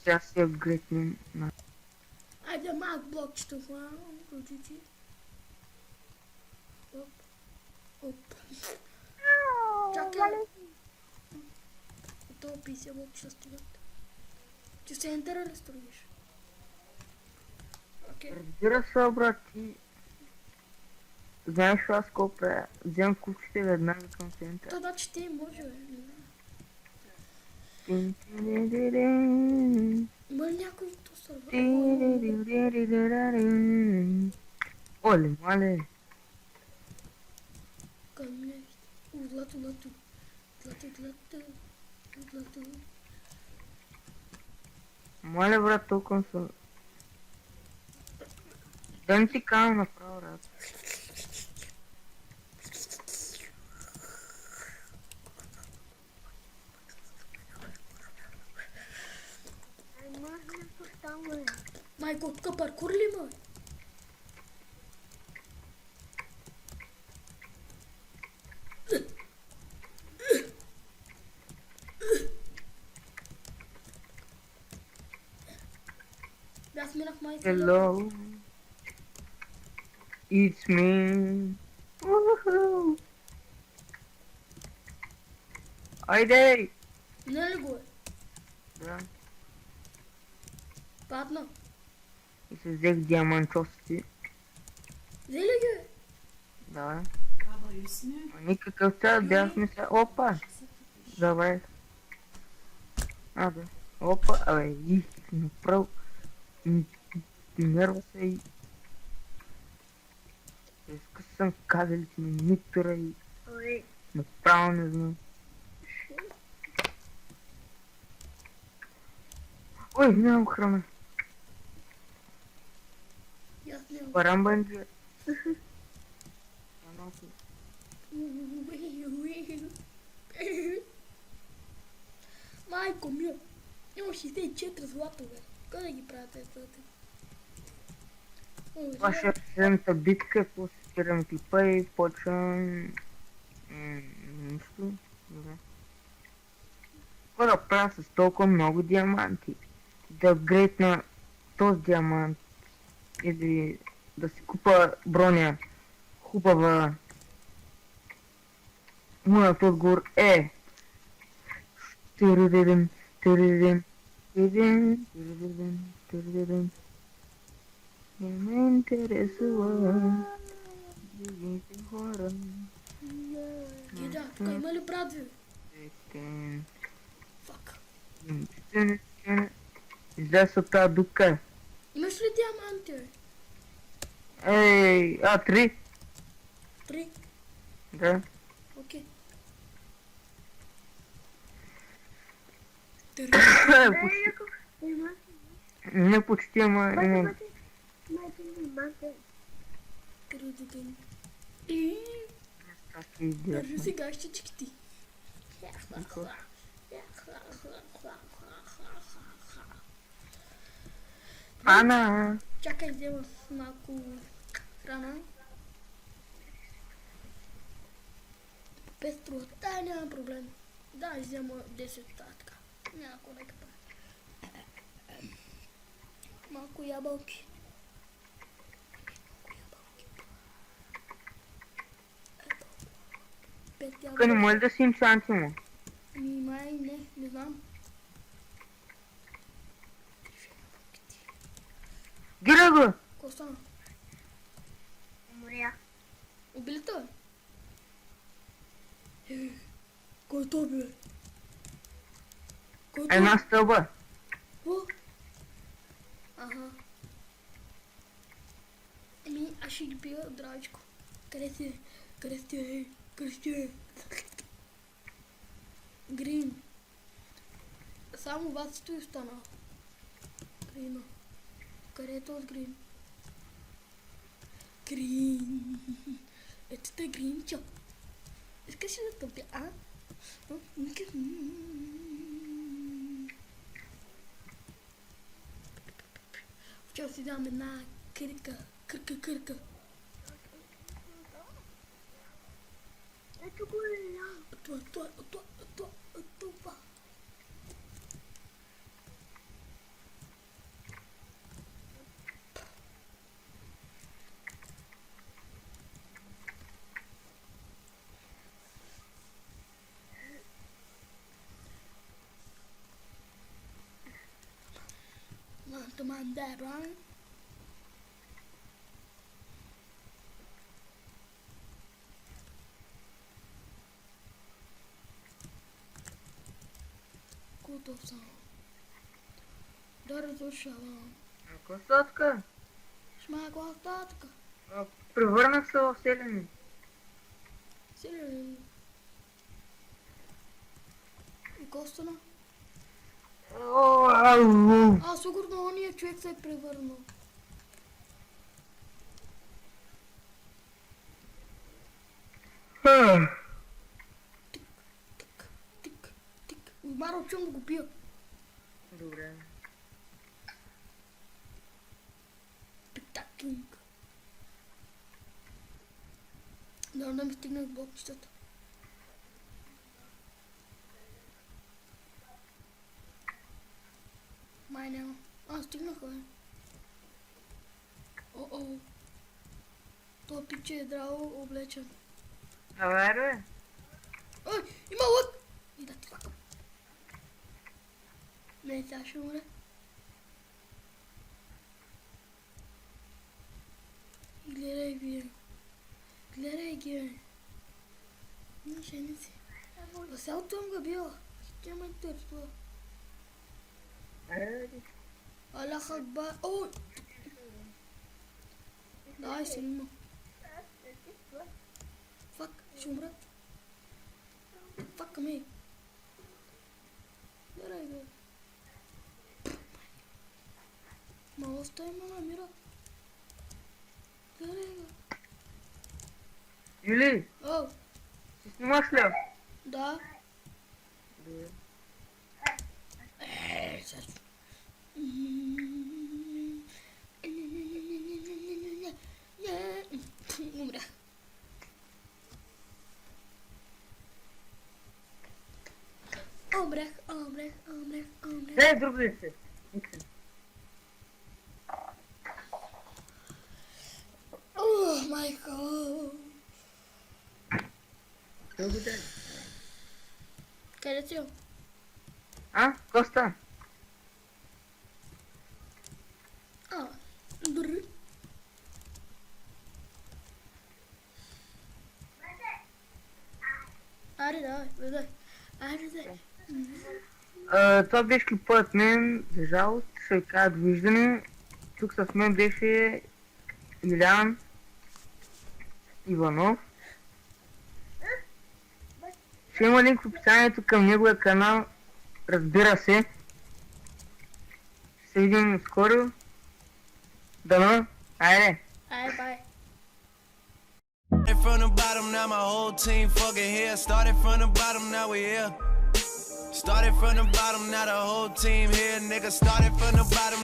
Сега си апгрейднем на... Айде малък блокчета, ръчици. Оп, оп. Чакай. То 50 блокчета стигат. Ти в центъра ли строиш? Окей. Разбира се, брат, ти... Знаеш аз какво правя? Вземам кучите веднага към центъра. То да, че ти може, бе. Не знам. Има ли някой то сървър? Оле, мале. Към не. Злато, злато. Злато, злато. Злато. Мале, брат, толкова съм... Да не ти кажа направо, брат. Майко, тук паркур ли има? Аз минах майко. Hello. It's me. Woohoo. Айде! Не ли го е? Да. Падна. И се взех диамантости. Взе ли ги е? Да. А никакъв цял бяхме се... Опа! Давай. Да. Опа, абе, направо. Нерва се и... Изкъсвам кабелите на митера и... Направо не знам. Ой, нямам храна. И аз нямам. Парамбанджия. Майко мил, има 64 злато, бе. Къде да ги правя тези злати? Това ще е последната битка, после спирам клипа и почвам... Нищо. Добре. Какво да правя с толкова много диаманти? Да апгрейдна този диамант. Или да си купа броня. Хубава. Моят отговор е... Тиридидин, тиридин, тиридин, тиридин, тиридин. Не ме интересува другите хора. Гида, тук има ли брат, бе? Фак. Излез от тази дупка. Имаш ли диаманти, бе? Ей, 3. 3? Да. Окей. Не почти, ама имам. Тиридидин. Таки Държи идиот. си гащички ти. Ана! Чакай, взема малко храна. Пестро, няма проблем. Да, взема 10 така. Някакво нека прави. Малко ябълки. Пет Тук не ябълки. може да си инчанти му. Май не знам. Гира го! Какво стана? Умря. Убили те? Кой е то, бе? Кой е то? Една стълба. Какво? Ага. Аз ще ги пия здравичко. Къде си? Къде сте? Къде сте? Грин. Само вас стои остана. Грина. Къде е този Грин? Грин. Ето те Гринчо. Искаш ли да тъпя, а? Вчера си дам една кирка. Кърка. Ето го е. Това. man there, right? Готов съм. Да разрушавам. Какво статка? Шмаква татка. Превърнах се в селени. Силен. И Костана? Сигурно ония човек се е превърнал. Тик, тик, тик, тик. Маро, чум да го пия. Добре. Тик-так-кинг. Да ми стигнах блокчетата. Май няма. Стигнах, бе. О-о. Това пиче е драго облечен. Бе. Ой, има лък! И да ти факам. Не, сега ще умре. Гледай ги. Гледай ги. Не, женици. Веселото им го била. Ще ме интересува. Аллах Акбар. Ой! Дай се има. Фак, ще умра. Фак ами. Гледай го. Мало стай ма намира. Гледай го. Юли, О, ти снимаш ли? да. Добре. Умрях. Умрях. Дай друг лице. О, майко. Благодаря. Къде си? Коста? Дори. Айде, давай. Това беше клипът от мен. За жалост, ще ви кажа довиждане. Тук с мен беше Илян Иванов. Ще има линк в описанието към неговия канал. Разбира се. Ще се видим скоро. Дано. Айде. Айде, бай. From the bottom, now my whole team fucking here. Started from the bottom, now we here. Started from the bottom, now the whole team here. Nigga, started from the bottom.